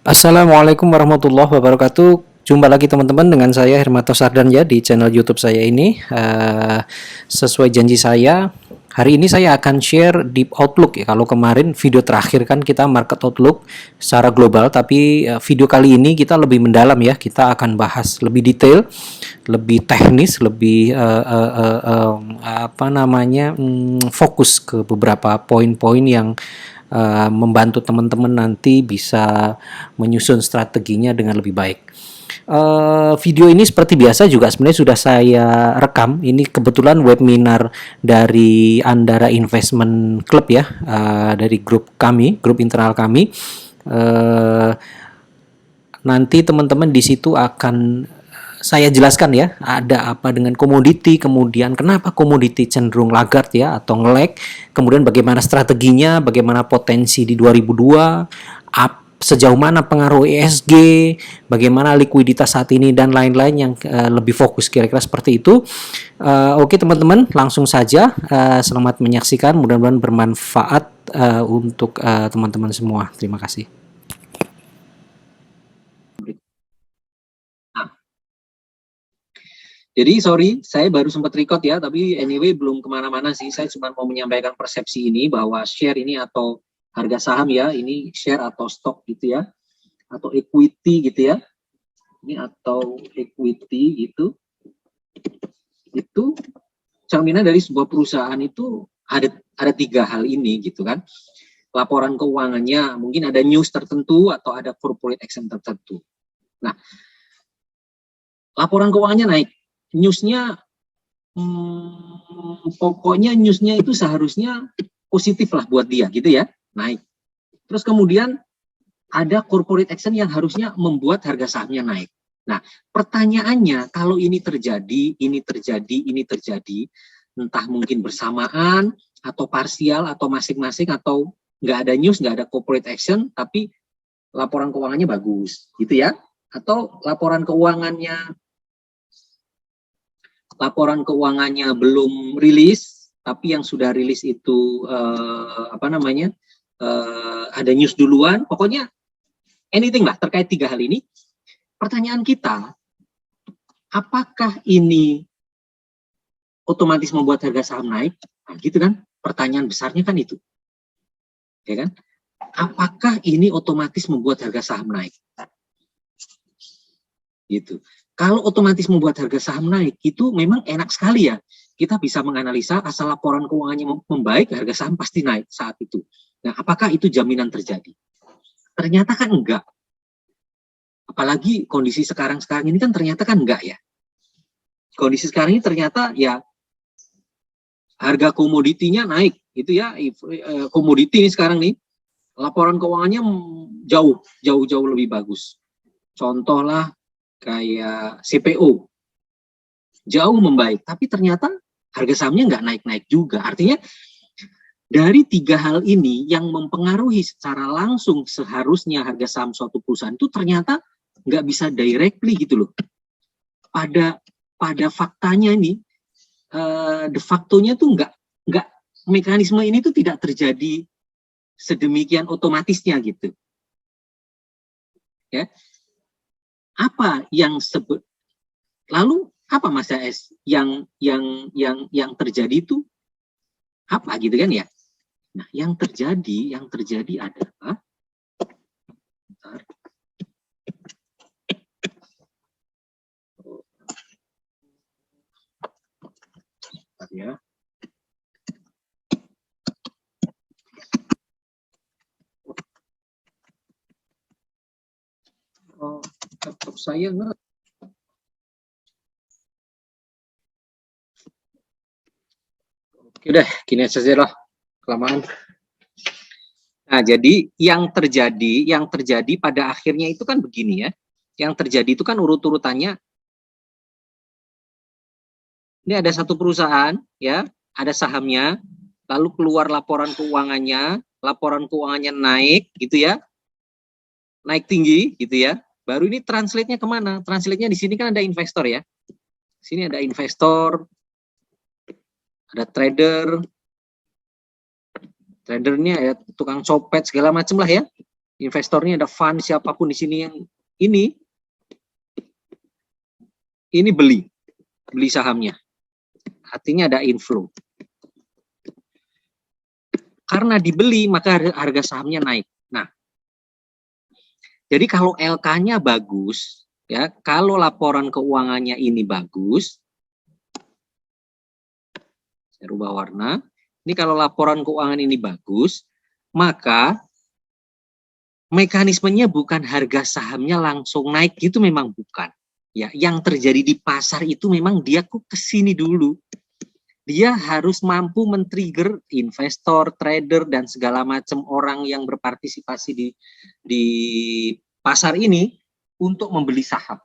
Assalamualaikum warahmatullahi wabarakatuh. Jumpa lagi teman-teman dengan saya Hermato Sardanja di channel YouTube saya ini. Sesuai janji saya, hari ini saya akan share deep outlook ya. Kalau kemarin video terakhir kan kita market outlook secara global, tapi video kali ini kita lebih mendalam ya. Kita akan bahas lebih detail, lebih teknis, lebih fokus ke beberapa poin-poin yang membantu teman-teman nanti bisa menyusun strateginya dengan lebih baik. Video ini seperti biasa juga sebenarnya sudah saya rekam. Ini kebetulan webinar dari Andara Investment Club ya, dari grup kami, grup internal kami. Nanti teman-teman di situ akan saya jelaskan ya, ada apa dengan komoditi, kemudian kenapa komoditi cenderung laggard ya atau nge-lag, kemudian bagaimana strateginya, bagaimana potensi di 2002, sejauh mana pengaruh ESG, bagaimana likuiditas saat ini dan lain-lain yang lebih fokus kira-kira seperti itu. Oke teman-teman, langsung saja selamat menyaksikan, mudah-mudahan bermanfaat untuk teman-teman semua. Terima kasih. Jadi sorry, saya baru sempat record ya, tapi anyway belum kemana-mana sih. Saya cuma mau menyampaikan persepsi ini bahwa share ini atau harga saham ya, ini share atau stok gitu ya, atau equity gitu ya. Ini atau equity gitu. Itu cerminan dari sebuah perusahaan itu ada tiga hal ini gitu kan. Laporan keuangannya, mungkin ada news tertentu atau ada corporate action tertentu. Nah, laporan keuangannya naik. Newsnya pokoknya newsnya itu seharusnya positif lah buat dia gitu ya, naik. Terus kemudian ada corporate action yang harusnya membuat harga sahamnya naik. Nah, pertanyaannya kalau ini terjadi, entah mungkin bersamaan atau parsial atau masing-masing atau nggak ada news, nggak ada corporate action, tapi laporan keuangannya bagus gitu ya, atau laporan keuangannya belum rilis, tapi yang sudah rilis itu ada news duluan, pokoknya anything lah terkait tiga hal ini. Pertanyaan kita, apakah ini otomatis membuat harga saham naik? Nah, gitu kan? Pertanyaan besarnya kan itu, ya kan? Apakah ini otomatis membuat harga saham naik? Gitu. Kalau otomatis membuat harga saham naik, itu memang enak sekali ya. Kita bisa menganalisa asal laporan keuangannya membaik, harga saham pasti naik saat itu. Nah, apakah itu jaminan terjadi? Ternyata kan enggak. Apalagi kondisi sekarang ini kan ternyata kan enggak ya. Kondisi sekarang ini ternyata ya harga komoditinya naik, gitu ya. Komoditi ini sekarang nih, laporan keuangannya jauh lebih bagus. Contoh lah kayak CPO jauh membaik, tapi ternyata harga sahamnya nggak naik-naik juga. Artinya dari tiga hal ini yang mempengaruhi secara langsung seharusnya harga saham suatu perusahaan itu ternyata nggak bisa directly gitu loh. Pada faktanya ini, de facto-nya tuh nggak mekanisme ini tuh tidak terjadi sedemikian otomatisnya gitu. Ya. Apa yang lalu apa Mas AS yang terjadi itu apa gitu kan ya? Nah, yang terjadi adalah ya. Oh, laptop saya nggak. Oke deh, gini saja lah, kelamaan. Nah, jadi yang terjadi pada akhirnya itu kan begini ya. Yang terjadi itu kan urut-urutannya. Ini ada satu perusahaan ya, ada sahamnya, lalu keluar laporan keuangannya naik gitu ya. Naik tinggi gitu ya. Baru ini translate-nya kemana? Translate-nya di sini kan ada investor ya. Sini ada investor, ada tradernya ya, tukang copet segala macam lah ya. Investornya ada fund siapapun di sini yang ini beli sahamnya. Artinya ada inflow. Karena dibeli maka harga sahamnya naik. Nah, jadi kalau LK-nya bagus, ya, kalau laporan keuangannya ini bagus, saya rubah warna. Ini kalau laporan keuangan ini bagus, maka mekanismenya bukan harga sahamnya langsung naik, itu memang bukan. Ya, yang terjadi di pasar itu memang dia kok kesini dulu. Dia harus mampu men-trigger investor, trader, dan segala macam orang yang berpartisipasi di pasar ini untuk membeli saham.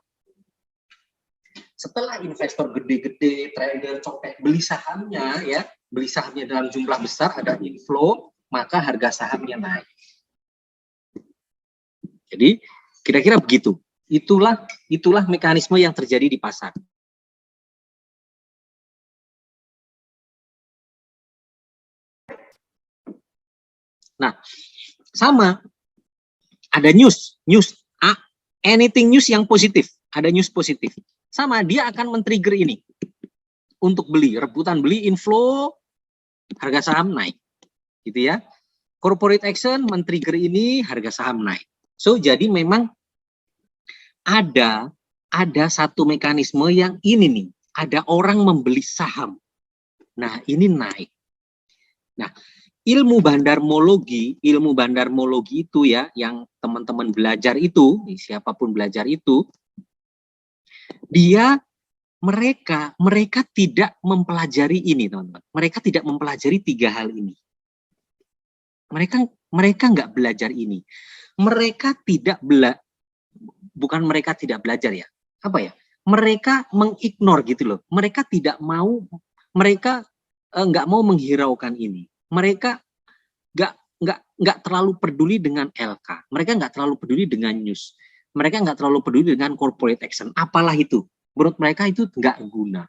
Setelah investor gede-gede, trader, copet beli sahamnya, ya, beli sahamnya dalam jumlah besar, ada inflow, maka harga sahamnya naik. Jadi kira-kira begitu. Itulah mekanisme yang terjadi di pasar. Nah, sama, ada news, anything news yang positif, ada news positif. Sama, dia akan men-trigger ini untuk beli, rebutan beli, inflow, harga saham naik, gitu ya. Corporate action men-trigger ini, harga saham naik. So, jadi memang ada satu mekanisme yang ini nih, ada orang membeli saham. Nah, ini naik. Nah, ilmu bandarmologi itu ya, yang teman-teman belajar itu, siapapun belajar itu, mereka tidak mempelajari ini, teman-teman. Mereka tidak mempelajari 3 hal ini. Mereka nggak belajar ini. Bukan mereka tidak belajar ya. Apa ya? Mereka mengignore gitu loh. Mereka nggak mau menghiraukan ini. Mereka nggak terlalu peduli dengan LK. Mereka nggak terlalu peduli dengan news. Mereka nggak terlalu peduli dengan corporate action. Apalah itu. Menurut mereka itu nggak guna.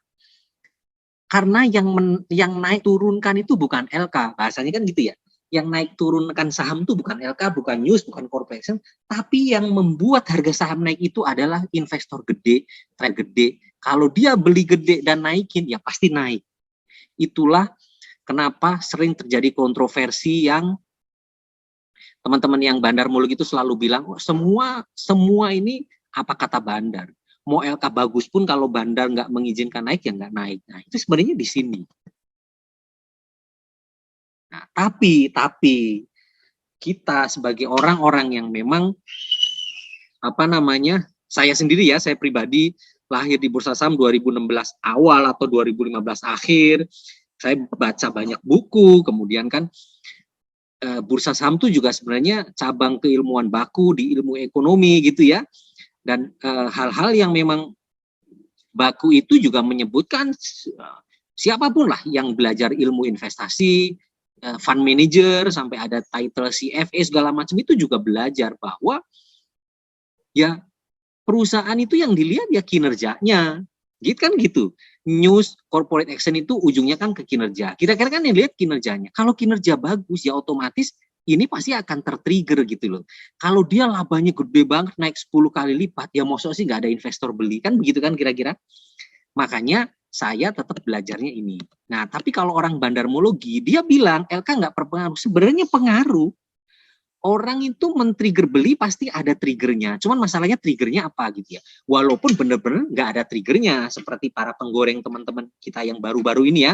Karena yang naik turunkan itu bukan LK. Bahasanya kan gitu ya. Yang naik turunkan saham itu bukan LK, bukan news, bukan corporate action. Tapi yang membuat harga saham naik itu adalah investor gede, trader gede. Kalau dia beli gede dan naikin, ya pasti naik. Itulah kenapa sering terjadi kontroversi yang teman-teman yang bandarmologi itu selalu bilang, oh, semua ini apa kata bandar. Mau LK bagus pun kalau bandar nggak mengizinkan naik, ya nggak naik. Nah, itu sebenarnya di sini. Nah, tapi kita sebagai orang-orang yang memang saya sendiri ya, saya pribadi lahir di Bursa Saham 2016 awal atau 2015 akhir. Saya baca banyak buku, kemudian kan Bursa Saham itu juga sebenarnya cabang keilmuan baku di ilmu ekonomi gitu ya. Dan hal-hal yang memang baku itu juga menyebutkan siapapun lah yang belajar ilmu investasi, fund manager, sampai ada title CFA segala macam, itu juga belajar bahwa ya perusahaan itu yang dilihat ya kinerjanya, gitu kan gitu. News, corporate action itu ujungnya kan ke kinerja. Kira-kira kan yang lihat kinerjanya. Kalau kinerja bagus ya otomatis ini pasti akan tertrigger gitu loh. Kalau dia labanya gede banget, naik 10 kali lipat, ya maksudnya sih nggak ada investor beli, kan begitu kan kira-kira. Makanya saya tetap belajarnya ini. Nah, tapi kalau orang bandarmologi, dia bilang LK nggak berpengaruh. Sebenarnya pengaruh. Orang itu men-trigger beli pasti ada triggernya. Cuman masalahnya triggernya apa gitu ya. Walaupun benar-benar nggak ada triggernya. Seperti para penggoreng teman-teman kita yang baru-baru ini ya.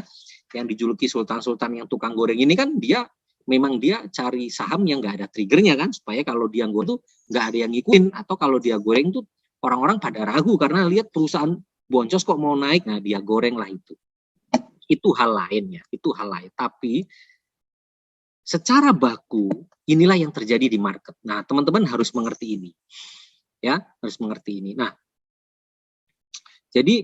Yang dijuluki sultan-sultan yang tukang goreng ini kan memang dia cari saham yang nggak ada triggernya kan. Supaya kalau dia goreng tuh nggak ada yang ngikutin. Atau kalau dia goreng tuh orang-orang pada ragu karena lihat perusahaan boncos kok mau naik. Nah dia goreng lah itu. Itu hal lain ya. Itu hal lain. Tapi secara baku, inilah yang terjadi di market. Nah, teman-teman harus mengerti ini. Ya, harus mengerti ini. Nah, jadi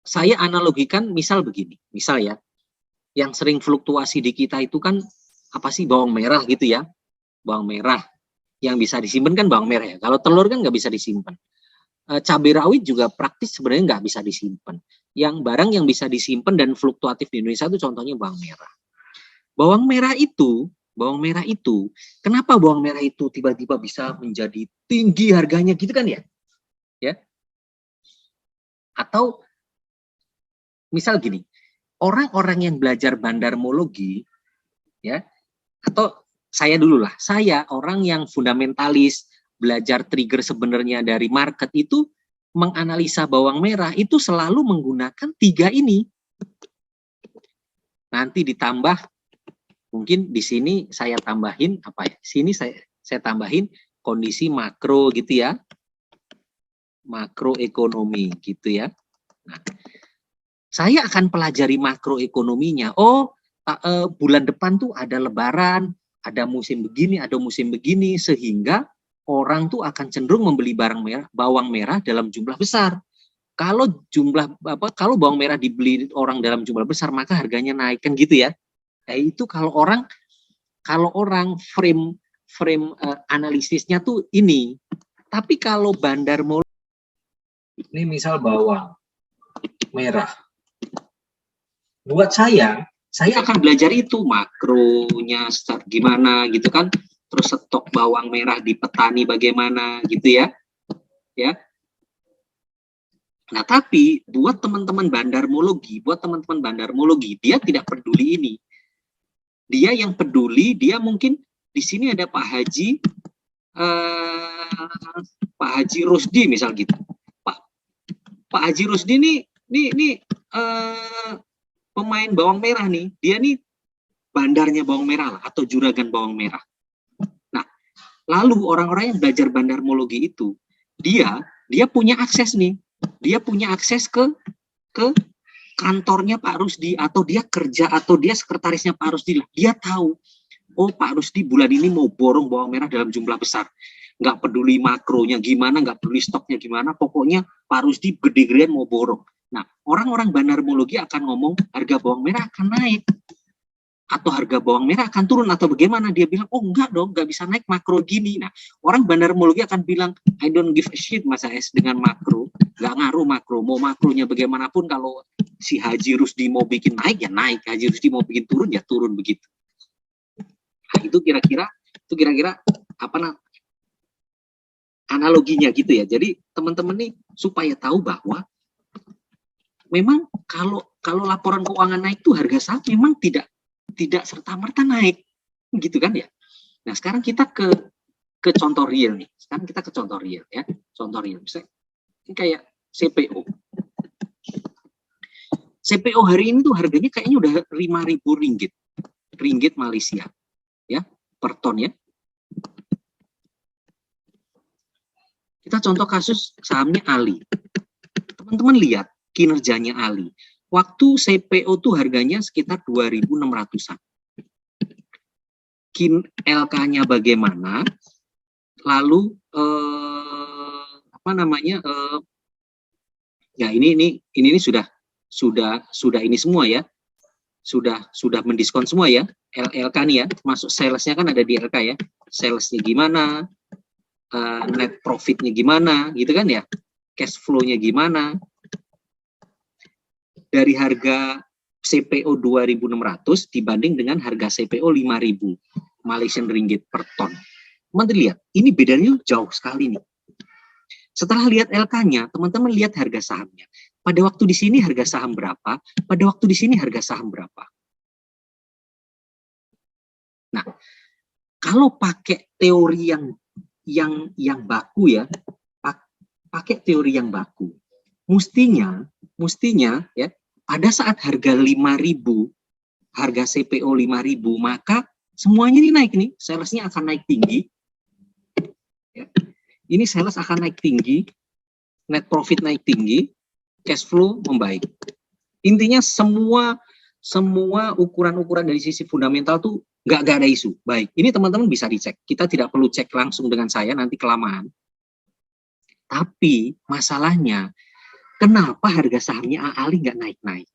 saya analogikan misal begini. Misal ya, yang sering fluktuasi di kita itu kan apa sih, bawang merah gitu ya. Bawang merah. Yang bisa disimpan kan bawang merah ya. Kalau telur kan nggak bisa disimpan. Cabai rawit juga praktis sebenarnya nggak bisa disimpan. Yang barang yang bisa disimpan dan fluktuatif di Indonesia itu contohnya bawang merah. Bawang merah itu bawang merah itu, kenapa bawang merah itu tiba-tiba bisa menjadi tinggi harganya gitu kan ya? Ya. Atau misal gini, orang-orang yang belajar bandarmologi ya, atau saya dulu lah, saya orang yang fundamentalis, belajar trigger sebenarnya dari market itu, menganalisa bawang merah itu selalu menggunakan 3 ini. Nanti ditambah, mungkin di sini saya tambahin apa ya? Sini saya tambahin kondisi makro gitu ya, makroekonomi gitu ya. Nah, saya akan pelajari makroekonominya. Oh, bulan depan tuh ada lebaran, ada musim begini, ada musim begini, sehingga orang tuh akan cenderung membeli bawang merah dalam jumlah besar. Kalau bawang merah dibeli orang dalam jumlah besar, maka harganya naik kan gitu ya. Nah, itu kalau orang frame analisisnya tuh ini. Tapi kalau bandar mulu, ini misal bawang merah. Buat saya akan belajar itu makronya gimana gitu kan, terus stok bawang merah di petani bagaimana gitu ya. Ya. Nah, tapi buat teman-teman bandarmologi, dia tidak peduli ini. Dia yang peduli, dia mungkin di sini ada Pak Haji Rusdi misal gitu. Pak Haji Rusdi ini pemain bawang merah nih. Dia nih bandarnya bawang merah lah, atau juragan bawang merah. Nah, lalu orang-orang yang belajar bandarmologi itu, dia punya akses nih. Dia punya akses ke kantornya Pak Rusdi, atau dia kerja, atau dia sekretarisnya Pak Rusdi. Dia tahu, oh Pak Rusdi bulan ini mau borong bawang merah dalam jumlah besar. Nggak peduli makronya gimana, nggak peduli stoknya gimana, pokoknya Pak Rusdi gede-gedean mau borong. Nah, orang-orang bandarmologi akan ngomong harga bawang merah akan naik, atau harga bawang merah akan turun, atau bagaimana. Dia bilang, oh enggak dong, nggak bisa naik makro gini. Nah, orang bandarmologi akan bilang, I don't give a shit Mas AS dengan makro, nggak ngaruh makro, mau makronya bagaimanapun, kalau si Haji Rusdi mau bikin naik ya naik, Haji Rusdi mau bikin turun ya turun begitu. Nah, itu kira-kira apa analoginya gitu ya. Jadi teman-teman nih supaya tahu bahwa memang kalau laporan keuangan naik tuh harga saham memang tidak serta-merta naik, gitu kan ya. Nah, sekarang kita ke contoh real nih. Sekarang kita ke contoh real ya. Contoh real. Misalnya ini kayak CPO. CPO hari ini tuh harganya kayaknya udah 5.000 ringgit Malaysia ya per ton ya. Kita contoh kasus sahamnya Ali. Teman-teman lihat kinerjanya Ali. Waktu CPO tuh harganya sekitar 2.600-an. LK-nya bagaimana? Lalu ya ini sudah ini semua ya. Sudah mendiskon semua ya. LK nih ya, masuk salesnya kan ada di LK ya. Salesnya gimana? Net profitnya gimana? Gitu kan ya. Cash flow-nya gimana? Dari harga CPO 2.600 dibanding dengan harga CPO 5.000 Malaysian ringgit per ton. Teman-teman lihat, ini bedanya jauh sekali nih. Setelah lihat LK-nya, teman-teman lihat harga sahamnya. Pada waktu di sini harga saham berapa? Pada waktu di sini harga saham berapa? Nah, kalau pakai teori yang baku ya, pakai teori yang baku, mestinya ya, pada saat harga 5.000, harga CPO 5.000, maka semuanya ini naik nih, salesnya akan naik tinggi. Ya. Ini sales akan naik tinggi, net profit naik tinggi, cash flow membaik. Intinya semua ukuran-ukuran dari sisi fundamental tuh nggak ada isu. Baik, ini teman-teman bisa dicek. Kita tidak perlu cek langsung dengan saya, nanti kelamaan. Tapi masalahnya, kenapa harga sahamnya Ali nggak naik-naik?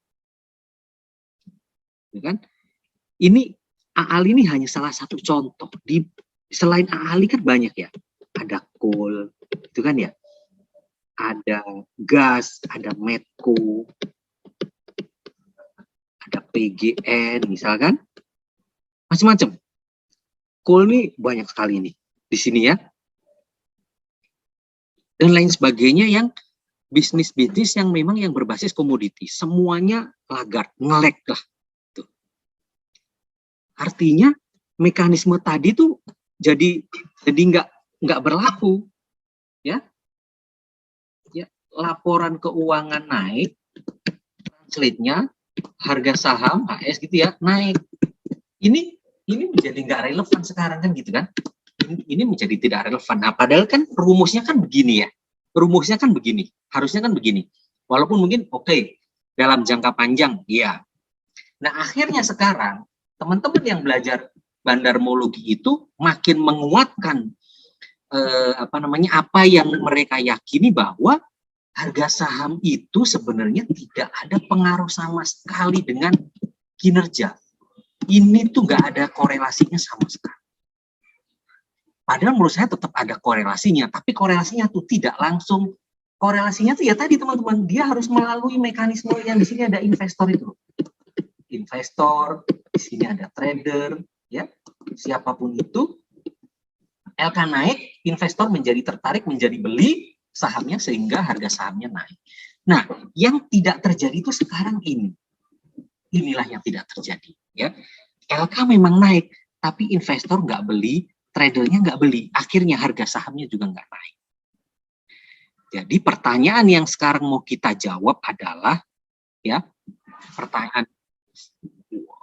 Ya kan? Ini Ali ini hanya salah satu contoh. Selain Ali kan banyak ya. Ada coal, itu kan ya. Ada gas, ada Medco, ada PGN misalkan. Macam-macam. coal nih banyak sekali nih di sini ya. Dan lain sebagainya yang bisnis-bisnis yang memang yang berbasis komoditi. Semuanya laggard, ngelek lah. Tuh. Artinya mekanisme tadi tuh jadi nggak berlaku. Ya. Laporan keuangan naik, translate-nya harga saham HS gitu ya naik. Ini menjadi nggak relevan sekarang kan gitu kan? Ini menjadi tidak relevan. Nah, padahal kan rumusnya kan begini ya. Rumusnya kan begini. Harusnya kan begini. Walaupun mungkin oke, dalam jangka panjang, ya. Nah, akhirnya sekarang teman-teman yang belajar bandarmologi itu makin menguatkan apa yang mereka yakini bahwa harga saham itu sebenarnya tidak ada pengaruh sama sekali dengan kinerja. Ini tuh nggak ada korelasinya sama sekali. Padahal menurut saya tetap ada korelasinya, tapi korelasinya tuh tidak langsung. Korelasinya tuh ya tadi teman-teman, dia harus melalui mekanisme yang di sini ada investor itu. Investor, di sini ada trader, ya siapapun itu. LK naik, investor menjadi tertarik, menjadi beli sahamnya sehingga harga sahamnya naik. Nah, yang tidak terjadi itu sekarang ini. Inilah yang tidak terjadi. Ya, LK memang naik, tapi investor nggak beli, tradernya nggak beli, akhirnya harga sahamnya juga nggak naik. Jadi pertanyaan yang sekarang mau kita jawab adalah, ya, pertanyaan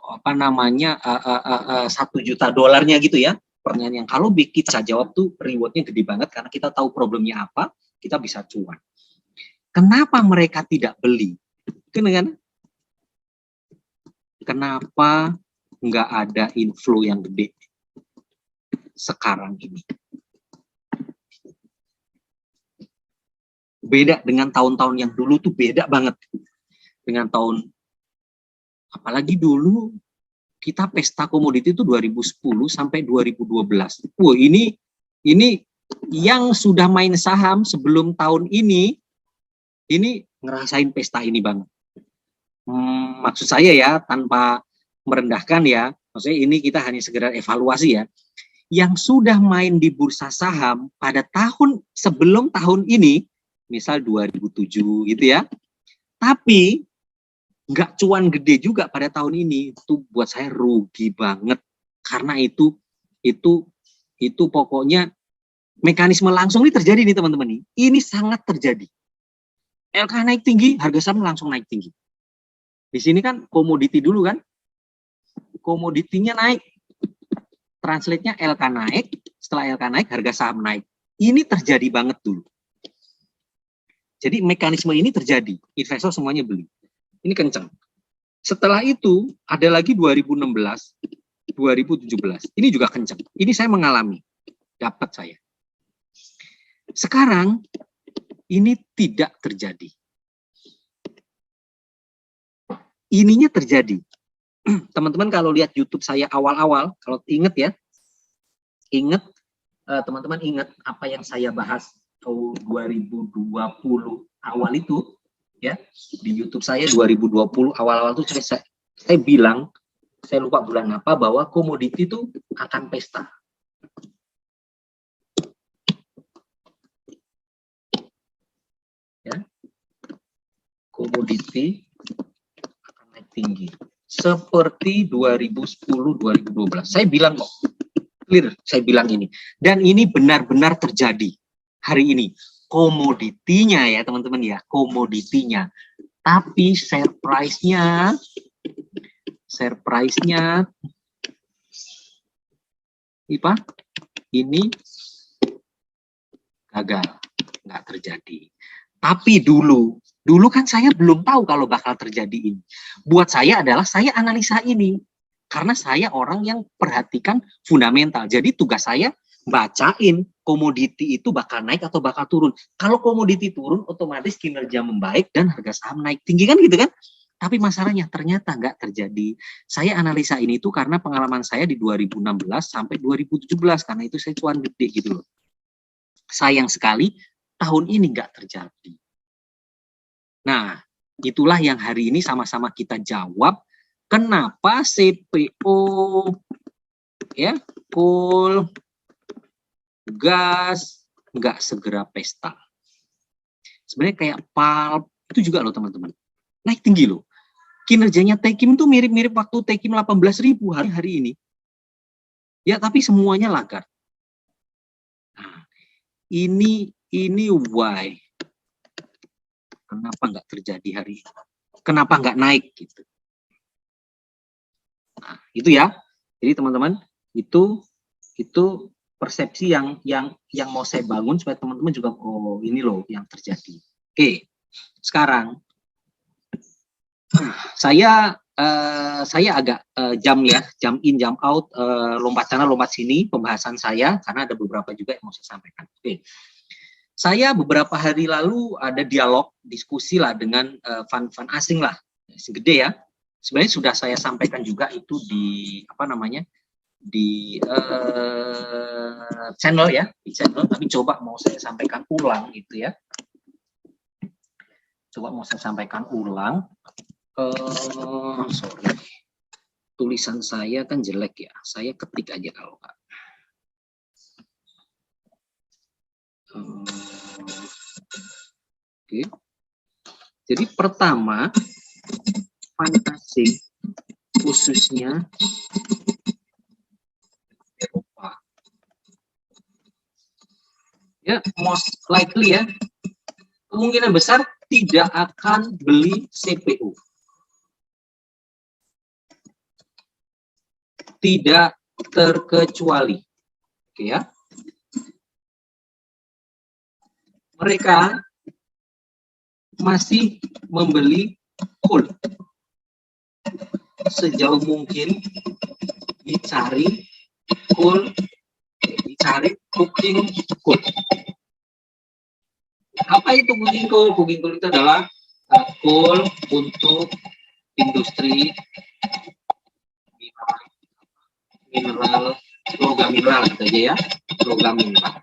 apa namanya $1 juta gitu ya. Pertanyaan yang kalau kita jawab tuh rewardnya gede banget karena kita tahu problemnya apa, kita bisa cuan. Kenapa mereka tidak beli? Kan? Kenapa nggak ada inflow yang gede sekarang ini? Beda dengan tahun-tahun yang dulu tuh beda banget dengan tahun, apalagi dulu kita pesta komoditi itu 2010 sampai 2012. Wah, ini yang sudah main saham sebelum tahun ini ngerasain pesta ini banget. Maksud saya ya, tanpa merendahkan ya, maksudnya ini kita hanya sekedar evaluasi ya. Yang sudah main di bursa saham pada tahun sebelum tahun ini, misal 2007 gitu ya, tapi nggak cuan gede juga pada tahun ini, itu buat saya rugi banget. Karena itu pokoknya mekanisme langsung ini terjadi nih teman-teman nih. Ini sangat terjadi. LK naik tinggi, harga saham langsung naik tinggi. Di sini kan komoditi dulu kan, komoditinya naik, translate-nya LK naik, setelah LK naik, harga saham naik. Ini terjadi banget dulu. Jadi mekanisme ini terjadi, investor semuanya beli. Ini kencang. Setelah itu ada lagi 2016, 2017. Ini juga kencang. Ini saya mengalami, dapat saya. Sekarang ini tidak terjadi. Ininya terjadi. Teman-teman kalau lihat YouTube saya awal-awal, kalau ingat ya, teman-teman ingat apa yang saya bahas tahun 2020 awal itu, ya, di YouTube saya 2020 awal-awal itu saya bilang, saya lupa bulan apa, bahwa komoditi itu akan pesta. Ya, komoditi akan naik tinggi seperti 2010-2012. Saya bilang kok, clear, saya bilang ini, dan ini benar-benar terjadi hari ini. Komoditinya ya teman-teman ya, komoditinya. Tapi share price-nya ini gagal, nggak terjadi. Tapi dulu kan saya belum tahu kalau bakal terjadi ini. Buat saya adalah saya analisa ini karena saya orang yang perhatikan fundamental. Jadi tugas saya bacain komoditi itu bakal naik atau bakal turun. Kalau komoditi turun, otomatis kinerja membaik dan harga saham naik tinggi kan gitu kan. Tapi masalahnya ternyata nggak terjadi. Saya analisa ini tuh karena pengalaman saya di 2016 sampai 2017. Karena itu saya cuan gede gitu loh. Sayang sekali tahun ini nggak terjadi. Nah, itulah yang hari ini sama-sama kita jawab. Kenapa CPO ya coal, gas, nggak segera pesta. Sebenarnya kayak pulp, itu juga loh teman-teman. Naik tinggi loh. Kinerjanya Tekim tuh mirip-mirip waktu Tekim 18.000 hari ini. Ya, tapi semuanya lagar. Nah, ini why. Kenapa nggak terjadi hari ini? Kenapa nggak naik gitu? Nah, itu ya. Jadi teman-teman, itu persepsi yang mau saya bangun supaya teman-teman juga oh ini loh yang terjadi. Oke. Sekarang saya agak jam in jam out, lompat sana lompat sini pembahasan saya karena ada beberapa juga yang mau saya sampaikan. Oke. Saya beberapa hari lalu ada dialog diskusi lah dengan fund asing lah, segede ya. Sebenarnya sudah saya sampaikan juga itu di di channel ya, tapi coba mau saya sampaikan ulang gitu ya. Coba mau saya sampaikan ulang. Sorry, tulisan saya kan jelek ya, saya ketik aja kalau nggak. Oke. Jadi pertama, fund asing khususnya Eropa. Ya, most likely ya, kemungkinan besar tidak akan beli CPO. Tidak terkecuali. Oke ya. Mereka masih membeli coal. Sejauh mungkin dicari coal, dicari coking coal. Apa itu coking coal? Coking coal itu adalah coal untuk industri mineral, logam mineral gitu aja ya, logam mineral.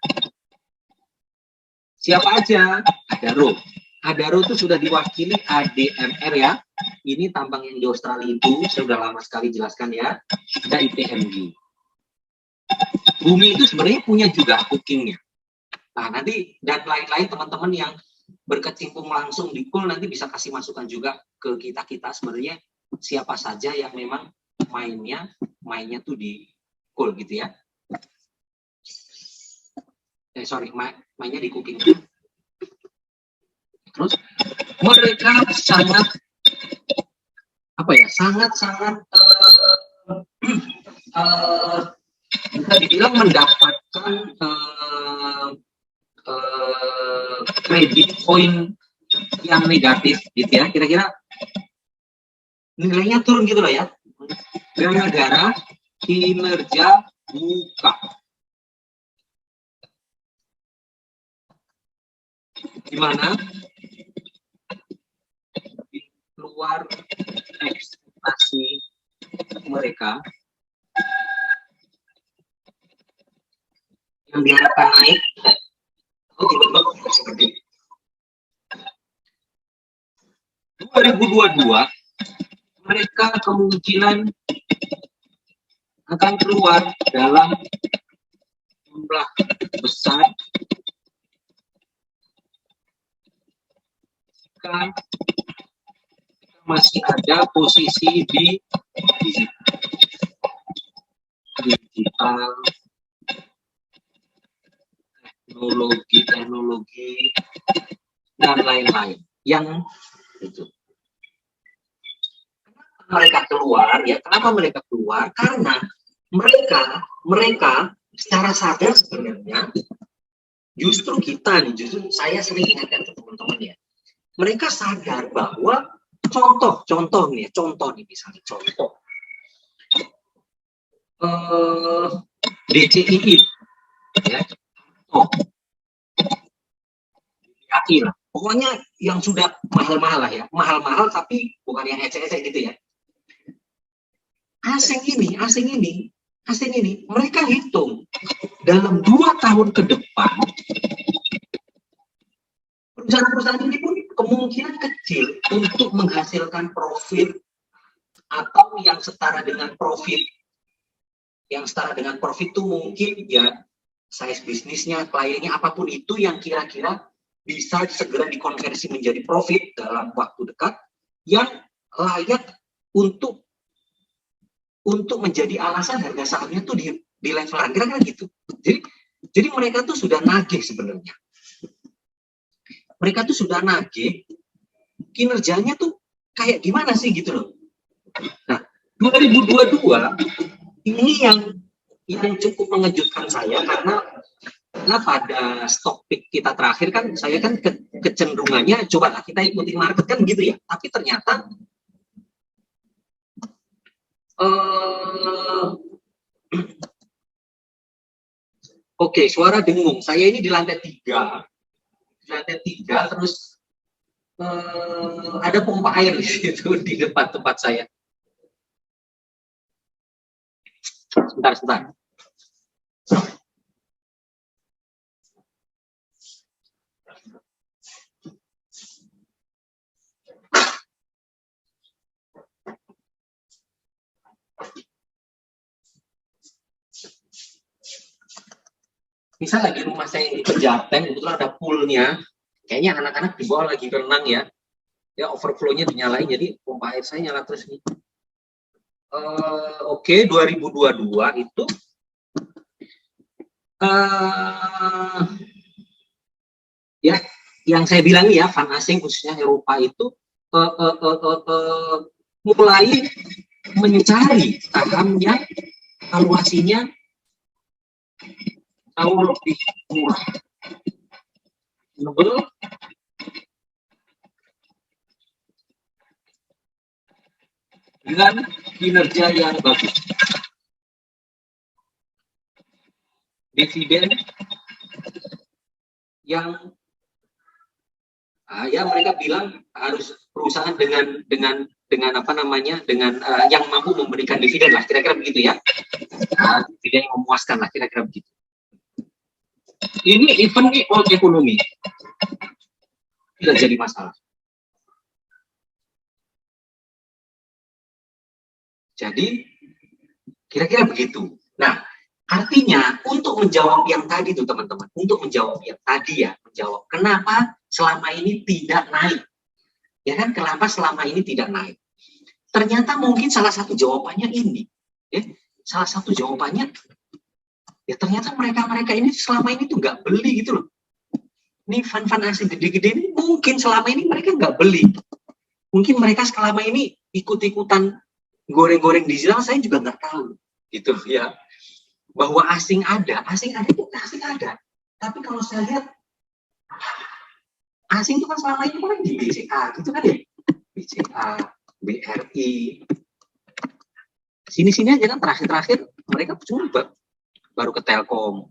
Siapa aja? Adaro. Adaro itu sudah diwakili ADMR ya. Ini tambang yang di Australia itu, saya sudah lama sekali jelaskan ya. Ada IPMG. Bumi itu sebenarnya punya juga cookingnya. Nah nanti dan lain-lain teman-teman yang berkecimpung langsung di coal nanti bisa kasih masukan juga ke kita sebenarnya siapa saja yang memang mainnya tuh di coal gitu ya. Mainnya di cooking. Terus mereka sangat bisa dibilang mendapatkan kredit poin yang negatif gitu ya, kira-kira nilainya turun gitu loh ya, gara-gara kinerja buka. Gimana? Di luar ekspektasi mereka yang diharapkan naik, tiba-tiba seperti 2022 mereka kemungkinan akan keluar dalam jumlah besar jika masih ada posisi di digital, teknologi dan lain-lain yang itu. Mereka keluar ya, kenapa mereka keluar? Karena mereka secara sadar sebenarnya justru saya sering ingatkan ke teman-teman ya, mereka sadar bahwa contoh nih misalnya DCII ya, lah. Pokoknya yang sudah mahal-mahal lah ya, mahal-mahal tapi bukan yang ecek-ecek gitu ya. Asing ini mereka hitung dalam 2 tahun ke depan perusahaan-perusahaan ini pun kemungkinan kecil untuk menghasilkan profit atau yang setara dengan profit yang setara dengan profit itu mungkin ya size bisnisnya, kliennya, apapun itu yang kira-kira bisa segera dikonversi menjadi profit dalam waktu dekat yang layak untuk menjadi alasan harga sahamnya tuh di level kira-kira gitu. Jadi mereka tuh sudah nagih sebenarnya. Mereka tuh sudah nagih kinerjanya tuh kayak gimana sih gitu loh. Nah, 2022 ini yang cukup mengejutkan saya karena pada stock pick kita terakhir kan saya kan kecenderungannya coba kita ikuti market kan gitu ya. Tapi ternyata oke, suara dengung. Saya ini di lantai 3. Di lantai 3 terus ada pompa air di situ di depan tempat saya. Sebentar. Misal lagi rumah saya di Pejaten, kebetulan ada poolnya, kayaknya anak-anak di bawah lagi renang ya, overflow-nya dinyalain, jadi pompa air saya nyala terus nih. Oke, 2022 itu ya yang saya bilang ya, fund asing khususnya Eropa itu mulai mencari saham yang valuasinya jauh lebih murah, dengan kinerja yang bagus, dividen yang ya mereka bilang harus perusahaan dengan apa namanya dengan yang mampu memberikan dividen lah kira-kira begitu ya, dividen yang memuaskan lah kira-kira begitu. Ini event nih old ekonomi tidak jadi masalah. Jadi kira-kira begitu. Nah, artinya untuk menjawab yang tadi tuh teman-teman, untuk menjawab yang tadi ya, menjawab kenapa selama ini tidak naik. Ya kan, kenapa selama ini tidak naik? Ternyata mungkin salah satu jawabannya ini. Ya, salah satu jawabannya ya ternyata mereka ini selama ini tuh nggak beli gitu loh. Ini fund asing gede-gede ini mungkin selama ini mereka nggak beli. Mungkin mereka selama ini ikut-ikutan goreng-goreng digital, saya juga nggak tahu gitu ya. Bahwa asing ada itu asing ada. Tapi kalau saya lihat asing itu kan selama ini kan di BCA gitu kan ya. BCA, BRI. Sini-sini aja kan terakhir-terakhir mereka cuma baru ke Telkom.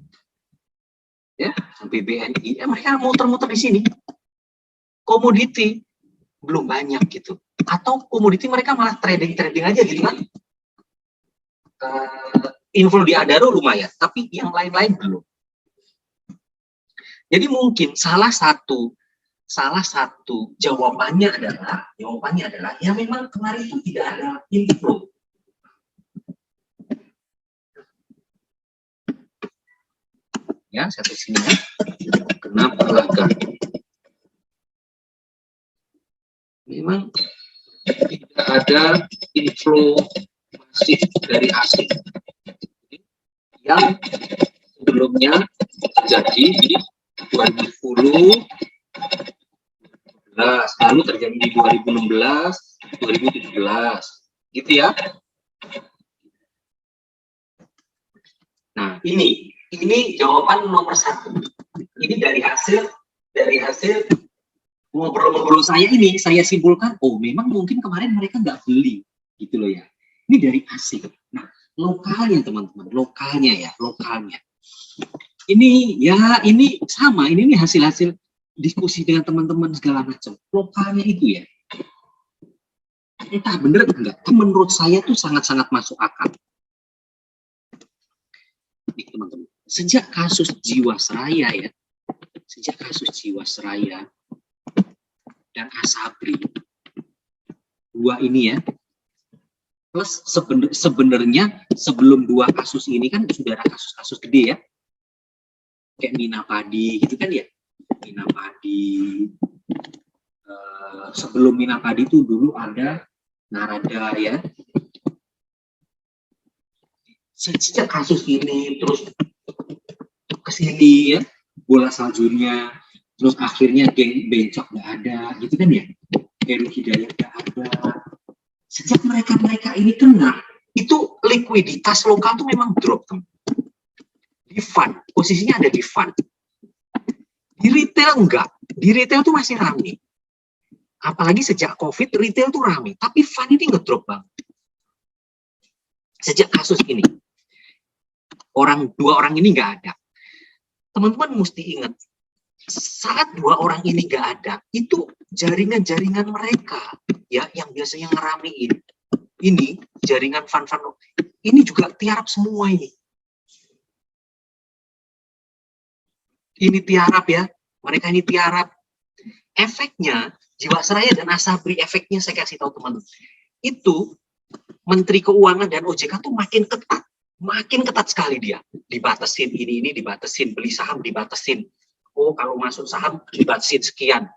Ya, BBNI, mereka muter-muter di sini. Komoditi belum banyak gitu. Atau komoditi mereka malah trading aja gitu kan. Inflow di Adaro lumayan, tapi yang lain-lain belum. Jadi mungkin salah satu jawabannya adalah ya memang kemarin itu tidak ada inflow. Ya, satu sini ya. Kenapa lagar? Memang tidak ada inflow masif dari asing yang sebelumnya terjadi di 2010, lalu terjadi di 2016, 2017, gitu ya. Nah, ini jawaban nomor 1. Ini dari hasil ngobrol-ngobrol saya ini, saya simpulkan, oh memang mungkin kemarin mereka nggak beli, gitu loh ya. Ini dari asing. Nah, lokalnya teman-teman, lokalnya. Ini sama, ini hasil-hasil diskusi dengan teman-teman segala macam. Lokalnya itu ya, entah bener enggak, menurut saya tuh sangat-sangat masuk akal. Nih teman-teman, sejak kasus Jiwasraya dan Asabri, dua ini ya, Plus sebenarnya sebelum dua kasus ini kan sudah ada kasus-kasus gede ya, kayak Mina Padi gitu kan ya. Mina Padi, sebelum Mina Padi itu dulu ada Narada ya. Sejak kasus ini terus kesini ya, bola saljunya, terus akhirnya geng bencok nggak ada gitu kan ya, Heru Hidayat nggak ada. Sejak mereka ini kena, itu likuiditas lokal tuh memang drop, teman. Di fund, posisinya ada di fund. Di retail enggak, di retail tuh masih rame. Apalagi sejak COVID, retail tuh rame, tapi fund ini ngedrop banget. Sejak kasus ini, dua orang ini nggak ada. Teman-teman mesti ingat, saat dua orang ini nggak ada, itu jaringan-jaringan mereka ya yang biasanya ngeramein ini jaringan fund ini juga tiarap semua ini tiarap ya, mereka ini tiarap. Efeknya Jiwasraya dan Asabri, efeknya saya kasih tahu teman-teman, itu Menteri Keuangan dan OJK tuh makin ketat sekali dia, dibatasin ini dibatasin, beli saham dibatasin. Oh, kalau masuk saham dibatasin sekian.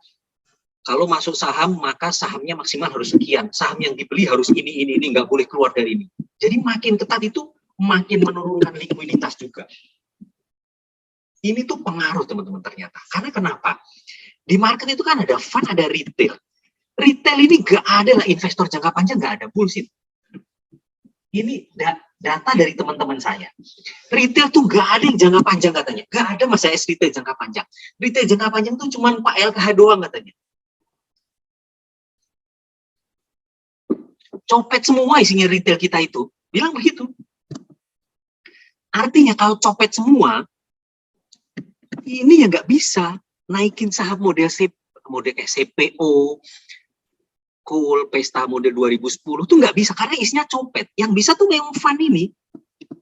Kalau masuk saham, maka sahamnya maksimal harus sekian. Saham yang dibeli harus ini, nggak boleh keluar dari ini. Jadi makin ketat itu, makin menurunkan likuiditas juga. Ini tuh pengaruh teman-teman ternyata. Karena kenapa? Di market itu kan ada fund, ada retail. Retail ini nggak ada lah, investor jangka panjang nggak ada, bullshit. Ini data dari teman-teman saya. Retail tuh nggak ada yang jangka panjang katanya. Nggak ada Mas AS retail jangka panjang. Retail jangka panjang tuh cuma Pak LKH doang katanya. Copet semua isinya retail kita itu. Bilang begitu. Artinya kalau copet semua, ini ya nggak bisa naikin saham model kayak CPO, Cool, Pesta model 2010 tuh nggak bisa karena isinya copet. Yang bisa tuh memang fund ini,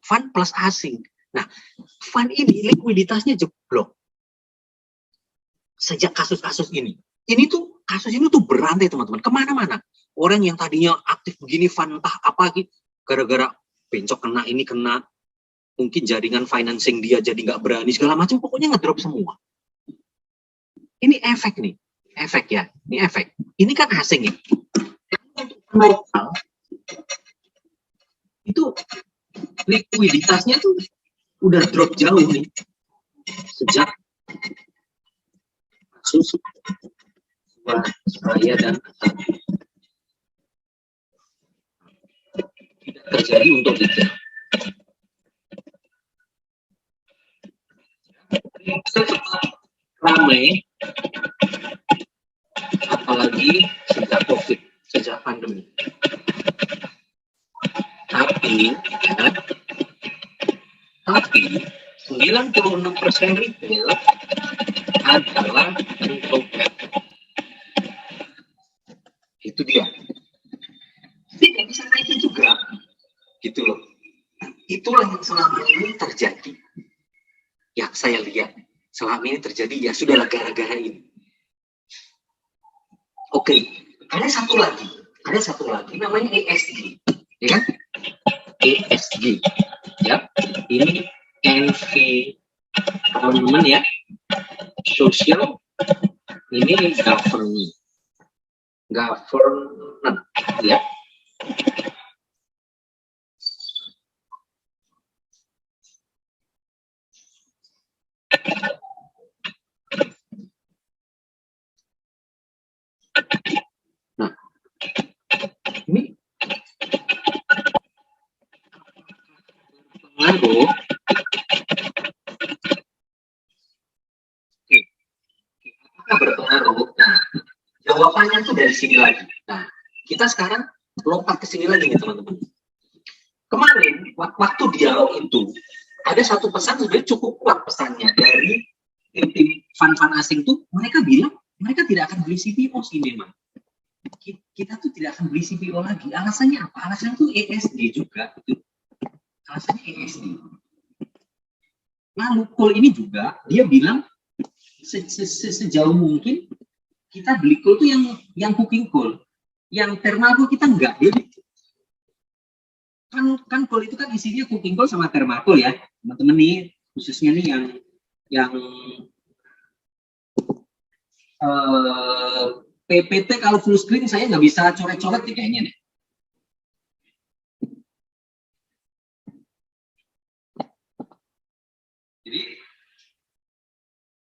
fund plus asing. Nah, fund ini likuiditasnya jeblok sejak kasus-kasus ini. Kasus ini tuh berantai teman-teman, kemana-mana. Orang yang tadinya aktif begini fund entah apa gitu, gara-gara bencok kena ini kena, mungkin jaringan financing dia jadi nggak berani segala macam, pokoknya ngedrop semua. Ini efek nih, efek ya, ini efek. Ini kan asing ya. Lokal itu likuiditasnya tuh udah drop jauh nih sejak kasus Jiwasraya dan Asabri. Tidak terjadi untuk retail. Ramai, apalagi sejak COVID, sejak pandemi. Tapi 96% retail adalah introvert. Itu dia. Tidak bisa naikin juga, gitu loh. Itulah yang selama ini terjadi. Yang saya lihat selama ini terjadi, ya sudahlah gara-gara ini. Oke, ada satu lagi namanya ESG, ya kan? ESG, ya. Ini environment ya, social, ini governance, ya. Nah, ini pengaruh. Apakah berpengaruh? Nah, jawabannya tuh dari sini lagi. Nah, kita sekarang lompat ke sini lagi nih teman-teman. Kemarin waktu dialog itu ada satu pesan sebenarnya cukup kuat pesannya dari tim fund asing tuh, mereka bilang mereka tidak akan beli CPO sih memang. Kita tuh tidak akan beli CPO lagi. Alasannya apa? Alasannya tuh ESG juga. Alasannya ESG. Lalu coal ini juga dia bilang sejauh mungkin kita beli coal tuh yang cooking coal, yang thermal tuh kita enggak. kan coal itu kan isinya coking coal sama thermal coal ya, teman-teman nih, khususnya nih yang PPT kalau full screen saya nggak bisa coret-coret nih kayaknya nih. Jadi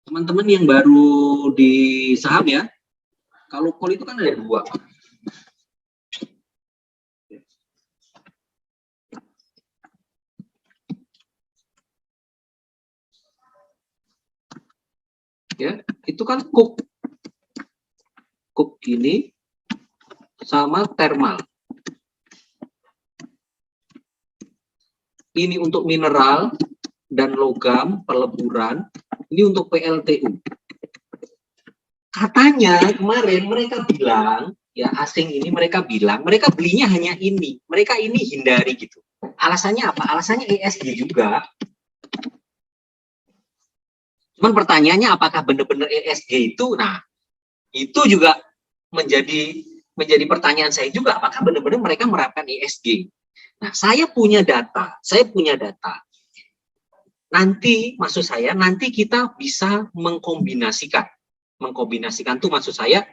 teman-teman yang baru di saham ya, kalau call itu kan ada dua. Ya, itu kan cook gini sama thermal. Ini untuk mineral dan logam, peleburan. Ini untuk PLTU. Katanya kemarin mereka bilang, ya asing ini mereka bilang, mereka belinya hanya ini. Mereka ini hindari gitu. Alasannya apa? Alasannya ESG juga. Cuman pertanyaannya apakah benar-benar ESG itu? Nah, itu juga menjadi pertanyaan saya juga. Apakah benar-benar mereka menerapkan ESG? Nah, saya punya data. Nanti, maksud saya, nanti kita bisa mengkombinasikan. Mengkombinasikan tuh maksud saya,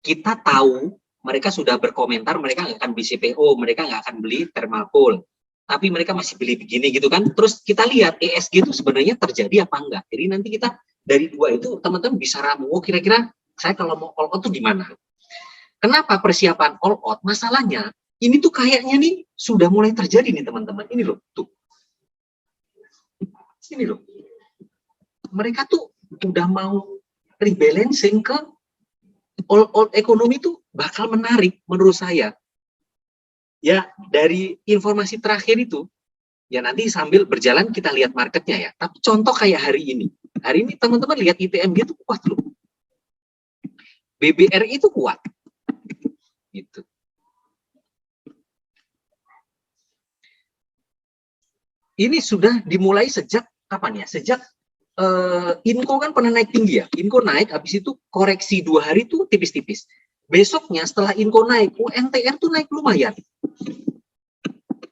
kita tahu mereka sudah berkomentar, mereka nggak akan beli CPO, mereka nggak akan beli thermal coal. Tapi mereka masih beli begini gitu kan. Terus kita lihat ESG itu sebenarnya terjadi apa enggak. Jadi nanti kita dari dua itu teman-teman bisa ramu, oh kira-kira saya kalau mau all out tuh gimana. Kenapa persiapan all out? Masalahnya ini tuh kayaknya nih sudah mulai terjadi nih teman-teman. Ini loh, tuh. Ini loh. Mereka tuh udah mau rebalancing ke all out ekonomi tuh bakal menarik menurut saya. Ya, dari informasi terakhir itu, ya nanti sambil berjalan kita lihat marketnya ya. Tapi contoh kayak hari ini. Hari ini teman-teman lihat ITMG itu kuat loh. BBRI itu kuat. Gitu. Ini sudah dimulai sejak kapan ya? Sejak Inco kan pernah naik tinggi ya. Inco naik, habis itu koreksi 2 hari itu tipis-tipis. Besoknya setelah Inco naik, UNTR tuh naik lumayan.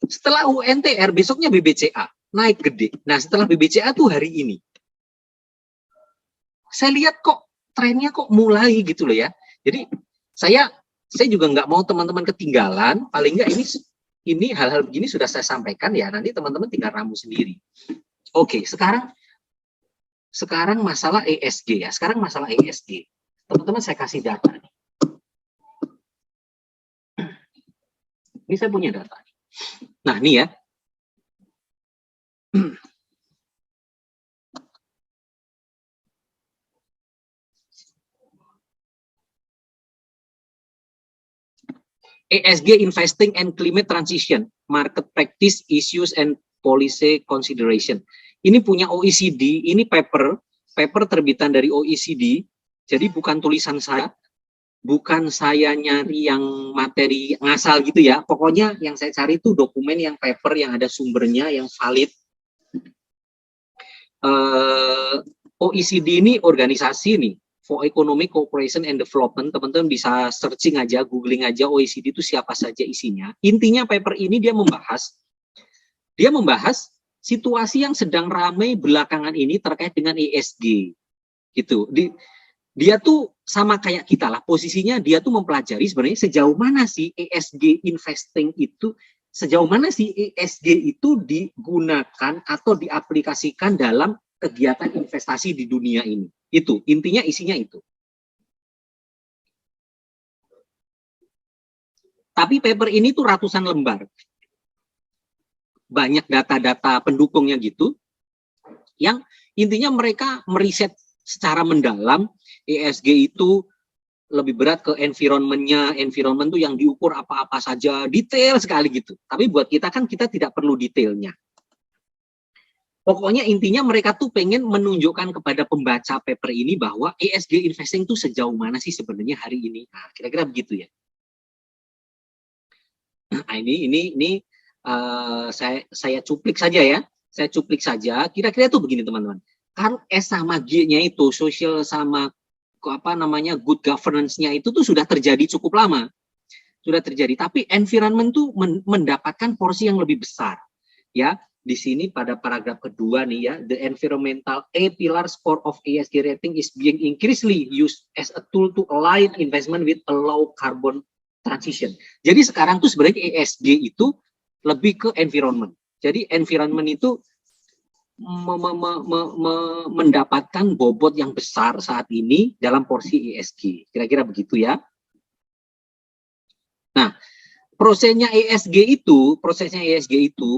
Setelah UNTR, besoknya BBCA naik gede. Nah, setelah BBCA tuh hari ini. Saya lihat kok trennya kok mulai gitu loh ya. Jadi saya juga nggak mau teman-teman ketinggalan. Paling nggak ini hal-hal begini sudah saya sampaikan ya. Nanti teman-teman tinggal ramu sendiri. Oke, sekarang masalah ESG ya. Sekarang masalah ESG. Teman-teman saya kasih data nih. Ini saya punya data. Nah, ini ya. ESG Investing and Climate Transition, Market Practice, Issues and Policy Consideration. Ini punya OECD, ini paper terbitan dari OECD, jadi bukan tulisan saya, bukan saya nyari yang materi ngasal gitu ya, pokoknya yang saya cari itu dokumen yang paper yang ada sumbernya, yang valid. OECD ini organisasi nih, for Economic Cooperation and Development, teman-teman bisa searching aja, googling aja OECD itu siapa saja isinya. Intinya paper ini dia membahas situasi yang sedang ramai belakangan ini terkait dengan ESG. Gitu. Dia tuh sama kayak kita lah, posisinya dia tuh mempelajari sebenarnya sejauh mana sih ESG investing itu, sejauh mana sih ESG itu digunakan atau diaplikasikan dalam kegiatan investasi di dunia ini. Itu, intinya isinya itu. Tapi paper ini tuh ratusan lembar. Banyak data-data pendukungnya gitu, yang intinya mereka meriset secara mendalam ESG itu lebih berat ke environment-nya, environment tuh yang diukur apa-apa saja, detail sekali gitu. Tapi buat kita kan kita tidak perlu detailnya. Pokoknya intinya mereka tuh pengen menunjukkan kepada pembaca paper ini bahwa ESG investing tuh sejauh mana sih sebenarnya hari ini. Nah, kira-kira begitu ya. Nah, ini saya cuplik saja ya. Saya cuplik saja. Kira-kira tuh begini teman-teman. Kan S sama G-nya itu social sama apa namanya good governance-nya itu tuh sudah terjadi cukup lama. sudah terjadi. Tapi environment tuh mendapatkan porsi yang lebih besar. Ya, di sini pada paragraf kedua nih ya, the environmental A pillar score of ESG rating is being increasingly used as a tool to align investment with a low carbon transition. Jadi sekarang tuh sebenarnya ESG itu lebih ke environment. Jadi environment itu mendapatkan bobot yang besar saat ini dalam porsi ESG. Kira-kira begitu ya. Nah, prosesnya ESG itu,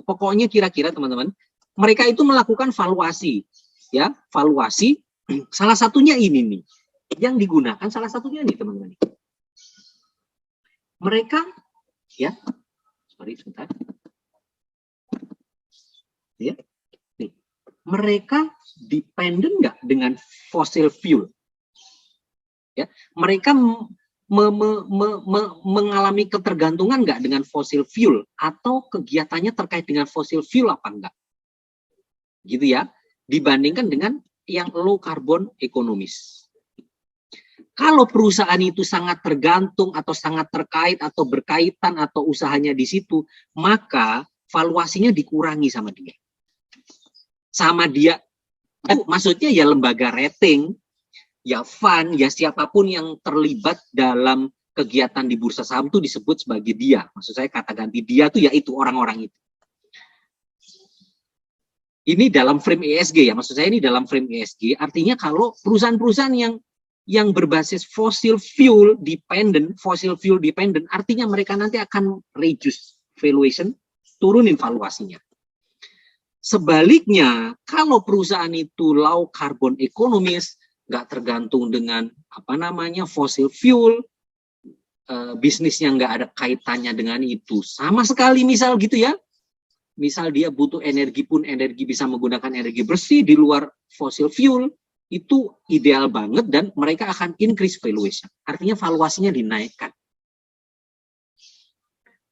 pokoknya kira-kira teman-teman, mereka itu melakukan valuasi, ya, valuasi. Salah satunya ini nih, yang digunakan salah satunya nih teman-teman. Mereka, ya, sorry sebentar, ya, nih, mereka dependen nggak dengan fossil fuel? Ya, mereka mengalami ketergantungan nggak dengan fossil fuel atau kegiatannya terkait dengan fossil fuel apa enggak, gitu ya, dibandingkan dengan yang low carbon ekonomis. Kalau perusahaan itu sangat tergantung atau sangat terkait atau berkaitan atau usahanya di situ, maka valuasinya dikurangi sama dia. Maksudnya ya lembaga rating, ya fund, ya siapapun yang terlibat dalam kegiatan di bursa saham itu disebut sebagai dia. Maksud saya kata ganti dia tuh yaitu orang-orang itu. Ini dalam frame ESG ya, maksud saya ini dalam frame ESG, artinya kalau perusahaan-perusahaan yang berbasis fossil fuel dependent, artinya mereka nanti akan reduce valuation, turunin valuasinya. Sebaliknya, kalau perusahaan itu low carbon ekonomis, nggak tergantung dengan apa namanya fossil fuel, bisnisnya nggak ada kaitannya dengan itu sama sekali, misal gitu ya, misal dia butuh energi pun energi bisa menggunakan energi bersih di luar fossil fuel, itu ideal banget dan mereka akan increase valuation, artinya valuasinya dinaikkan.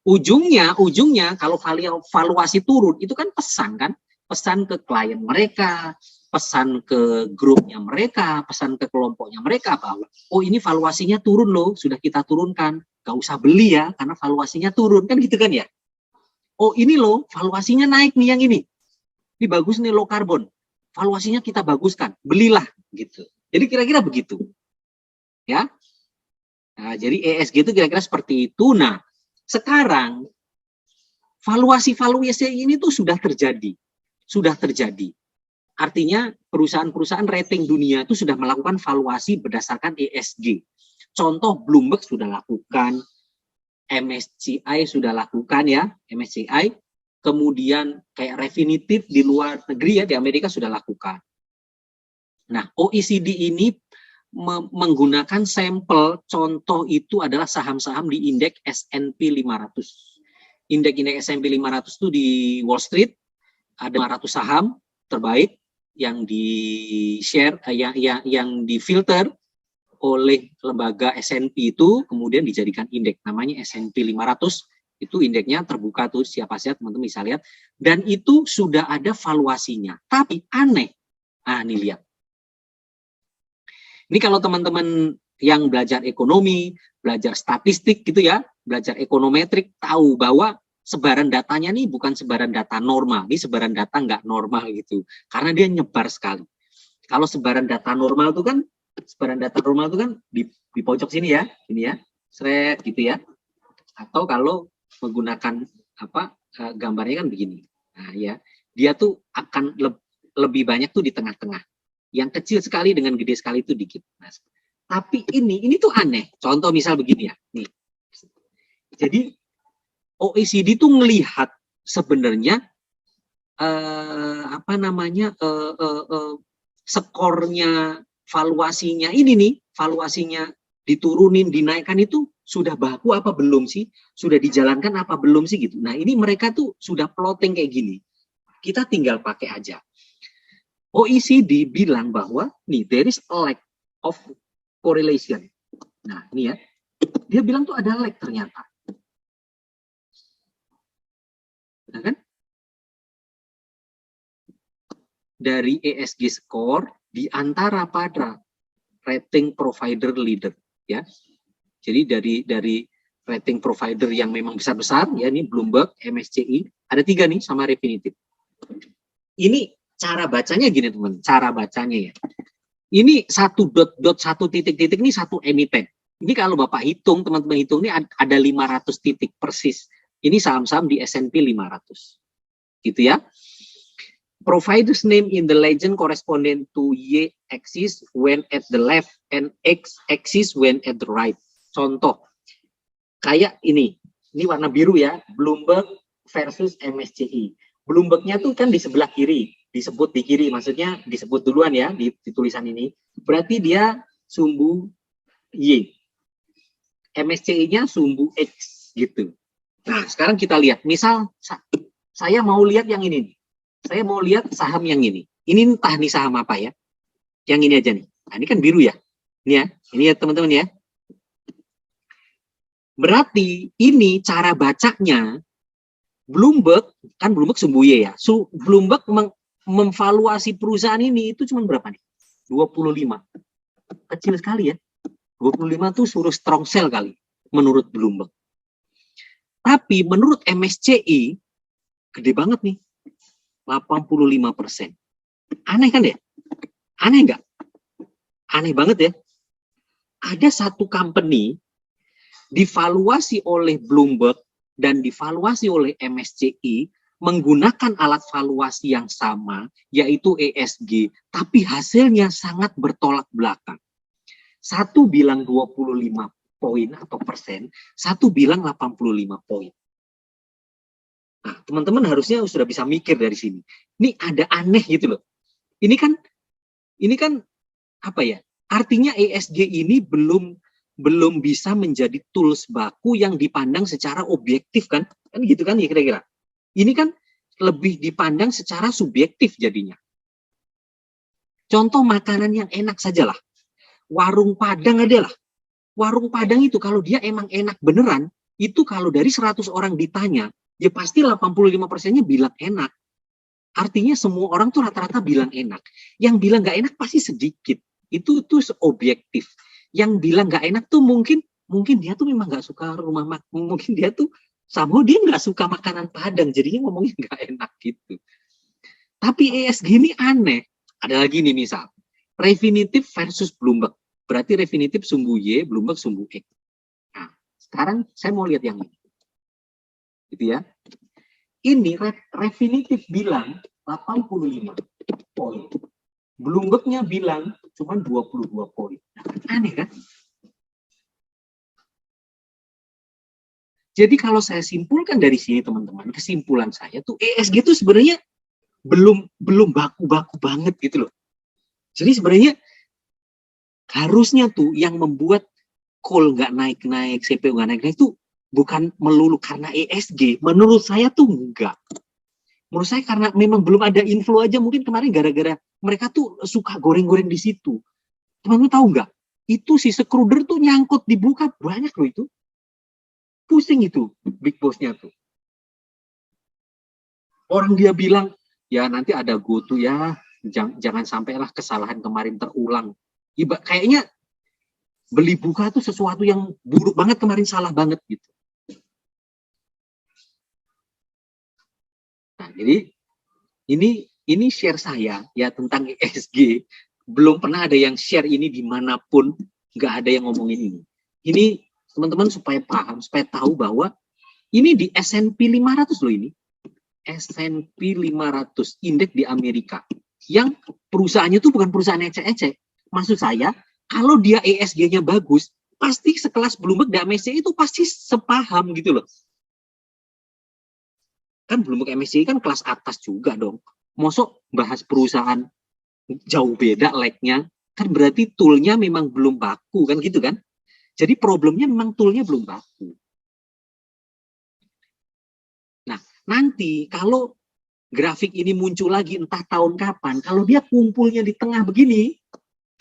Ujungnya kalau valuasi turun itu kan pesan ke klien mereka, pesan ke grupnya mereka, pesan ke kelompoknya mereka bahwa oh ini valuasinya turun loh, sudah kita turunkan, gak usah beli ya karena valuasinya turun, kan gitu kan ya. Oh ini loh valuasinya naik nih yang ini bagus nih low carbon, valuasinya kita baguskan, belilah gitu. Jadi kira-kira begitu ya. Nah, jadi ESG itu kira-kira seperti itu. Nah sekarang valuasi ini tuh sudah terjadi. Artinya perusahaan-perusahaan rating dunia itu sudah melakukan valuasi berdasarkan ESG. Contoh Bloomberg sudah lakukan, MSCI sudah lakukan ya, MSCI. Kemudian kayak Refinitiv di luar negeri ya, di Amerika sudah lakukan. Nah, OECD ini menggunakan sampel contoh itu adalah saham-saham di indeks S&P 500. Indeks S&P 500 itu di Wall Street ada 500 saham terbaik yang di-share, yang difilter oleh lembaga S&P itu, kemudian dijadikan indeks, namanya S&P 500, itu indeksnya terbuka tuh, siapa saja teman-teman bisa lihat, dan itu sudah ada valuasinya, tapi aneh, nih lihat. Ini kalau teman-teman yang belajar ekonomi, belajar statistik gitu ya, belajar ekonometrik, tahu bahwa sebaran datanya nih bukan sebaran data normal, ini sebaran data nggak normal gitu, karena dia nyebar sekali. Kalau sebaran data normal itu kan, di pojok sini ya, ini ya, seret gitu ya. Atau kalau menggunakan gambarnya kan begini. Nah ya, dia tuh akan lebih banyak tuh di tengah-tengah. Yang kecil sekali dengan gede sekali itu dikit. Nah, tapi ini tuh aneh. Contoh misal begini ya. Nih. Jadi OECD itu melihat sebenarnya skornya, valuasinya ini nih, valuasinya diturunin, dinaikkan itu sudah baku apa belum sih? Sudah dijalankan apa belum sih gitu. Nah, ini mereka tuh sudah plotting kayak gini. Kita tinggal pakai aja. OECD bilang bahwa nih there is a lack of correlation. Nah, ini ya. Dia bilang tuh ada lag ternyata. Nah, kan? Dari ESG score di antara pada rating provider leader ya. Jadi dari rating provider yang memang besar-besar, ya ini Bloomberg, MSCI, ada 3 nih sama Refinitiv. Ini cara bacanya gini teman, cara bacanya ya. Ini satu satu titik-titik ini satu emiten. Ini kalau Bapak hitung, teman-teman hitung ini ada 500 titik persis. Ini saham-saham di S&P 500. Gitu ya. Provider's name in the legend corresponding to Y axis when at the left and X axis when at the right. Contoh, kayak ini warna biru ya, Bloomberg versus MSCI. Bloomberg-nya tuh kan di sebelah kiri, disebut di kiri, maksudnya disebut duluan ya di tulisan ini. Berarti dia sumbu Y. MSCI-nya sumbu X gitu. Nah, sekarang kita lihat, misal saya mau lihat yang ini. Saya mau lihat saham yang ini. Ini entah nih saham apa ya. Yang ini aja nih. Nah, ini kan biru ya. Ini ya teman-teman ya. Berarti ini cara bacanya Bloomberg, kan Bloomberg sumbu Y ya. Bloomberg memvaluasi perusahaan ini itu cuma berapa nih? 25. Kecil sekali ya. 25 tuh suruh strong sell kali menurut Bloomberg. Tapi menurut MSCI gede banget nih. 85%. Aneh kan ya? Aneh nggak? Aneh banget ya. Ada satu company divaluasi oleh Bloomberg dan divaluasi oleh MSCI menggunakan alat valuasi yang sama, yaitu ESG, tapi hasilnya sangat bertolak belakang. Satu bilang 25 poin atau persen, satu bilang 85 poin. Nah, teman-teman harusnya sudah bisa mikir dari sini. Ini ada aneh gitu loh. Ini kan apa ya? Artinya ESG ini belum bisa menjadi tools baku yang dipandang secara objektif kan? Kan gitu kan ya kira-kira. Ini kan lebih dipandang secara subjektif jadinya. Contoh makanan yang enak sajalah. Warung Padang adalah. Warung Padang itu kalau dia emang enak beneran, itu kalau dari 100 orang ditanya, ya pasti 85%-nya bilang enak. Artinya semua orang tuh rata-rata bilang enak. Yang bilang nggak enak pasti sedikit. Itu tuh objektif. Yang bilang nggak enak tuh mungkin dia tuh memang nggak suka rumah makan. Mungkin dia tuh sama dia nggak suka makanan Padang. Jadinya ngomongnya nggak enak gitu. Tapi ESG ini aneh. Ada lagi nih misal. Refinitiv versus Bloomberg. Berarti Refinitiv sumbu Y, Bloomberg sumbu X. Nah, sekarang saya mau lihat yang ini. Gitu ya. Ini Refinitiv bilang 85 poin. Bloomberg-nya bilang cuma 22 poin. Aneh kan? Jadi kalau saya simpulkan dari sini teman-teman, kesimpulan saya tuh ESG itu sebenarnya belum baku-baku banget gitu loh. Jadi sebenarnya harusnya tuh yang membuat coal nggak naik-naik, CPO nggak naik-naik itu bukan melulu karena ESG. Menurut saya tuh enggak. Menurut saya karena memang belum ada inflow aja, mungkin kemarin gara-gara mereka tuh suka goreng-goreng di situ. Teman-teman tahu nggak? Itu si Schröder tuh nyangkut di buka banyak loh itu. Pusing itu big boss-nya tuh. Orang dia bilang, ya nanti ada GoTo ya, jangan sampailah kesalahan kemarin terulang. Kayaknya beli buka tuh sesuatu yang buruk banget kemarin, salah banget gitu. Nah, jadi ini share saya ya tentang ESG. Belum pernah ada yang share ini dimanapun, nggak ada yang ngomongin ini. Ini teman-teman supaya paham, supaya tahu bahwa ini di S&P 500 loh ini. S&P 500 indeks di Amerika. Yang perusahaannya itu bukan perusahaan ecek-ecek. Maksud saya, kalau dia ESG-nya bagus, pasti sekelas Bloomberg dan MSCI itu pasti sepaham gitu loh. Kan Bloomberg MSCI kan kelas atas juga dong. Mosok bahas perusahaan jauh beda leg-nya, kan berarti tool-nya memang belum baku kan gitu kan. Jadi problemnya memang tool-nya belum baku. Nah, nanti kalau grafik ini muncul lagi entah tahun kapan, kalau dia kumpulnya di tengah begini,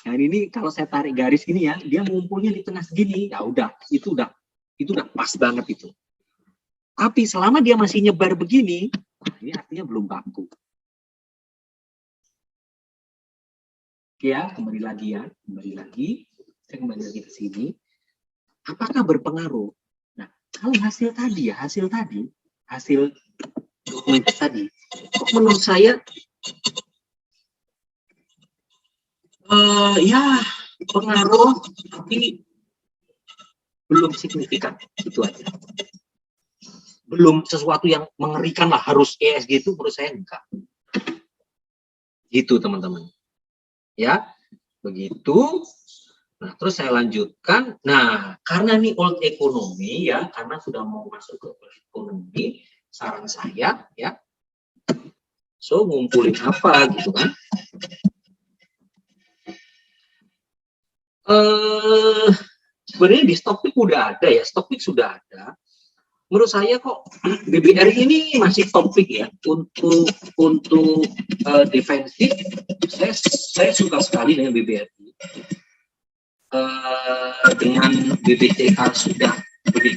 nah ini kalau saya tarik garis ini ya, dia ngumpulnya di tengah segini, ya udah, itu udah pas banget itu. Tapi selama dia masih nyebar begini, nah ini artinya belum baku. Oke ya, kembali lagi. Saya kembali lagi ke sini. Apakah berpengaruh? Nah, kalau hasil tadi hasil dokumen tadi, kok menurut saya ya pengaruh, tapi belum signifikan, itu aja. Belum sesuatu yang mengerikan lah, harus ESG itu menurut saya enggak. Gitu teman-teman. Ya, begitu. Nah, terus saya lanjutkan. Nah, karena ini old economy ya, karena sudah mau masuk ke old economy, saran saya ya, so ngumpulin apa gitu kan. Sebenarnya di Stockpick udah ada ya, Stockpick sudah ada. Menurut saya kok BBRI ini masih topik ya untuk defensif. Saya suka sekali dengan BBRI. Dengan BBCA sudah beri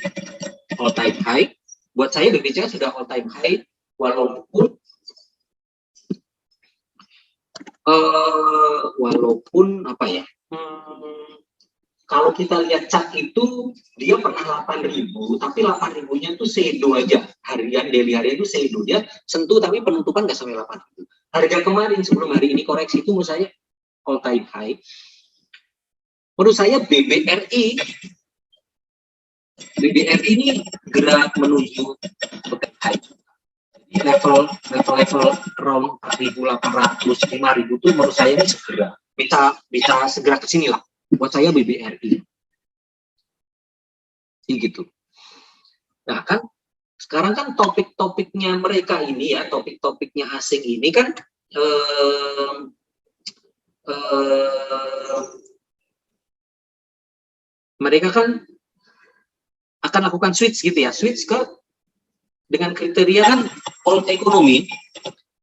all time high. Buat saya BBCA sudah all time high, walaupun apa ya? Kalau kita lihat chart itu, dia pernah 8.000, tapi 8.000-nya itu shadow aja. Harian, daily harian itu shadow. Dia sentuh, tapi penutupan nggak sampai 8.000. Harga kemarin sebelum hari ini koreksi itu menurut saya all time high. Menurut saya BBRI ini gerak menuju all time high. Level around 4.800, 5.000 itu menurut saya ini segera. Bisa segera ke sini lah. Buat saya BBRI gitu. Nah kan sekarang kan topik-topiknya mereka ini ya, topik-topiknya asing ini kan mereka kan akan lakukan switch gitu ya, switch ke dengan kriteria kan old economy.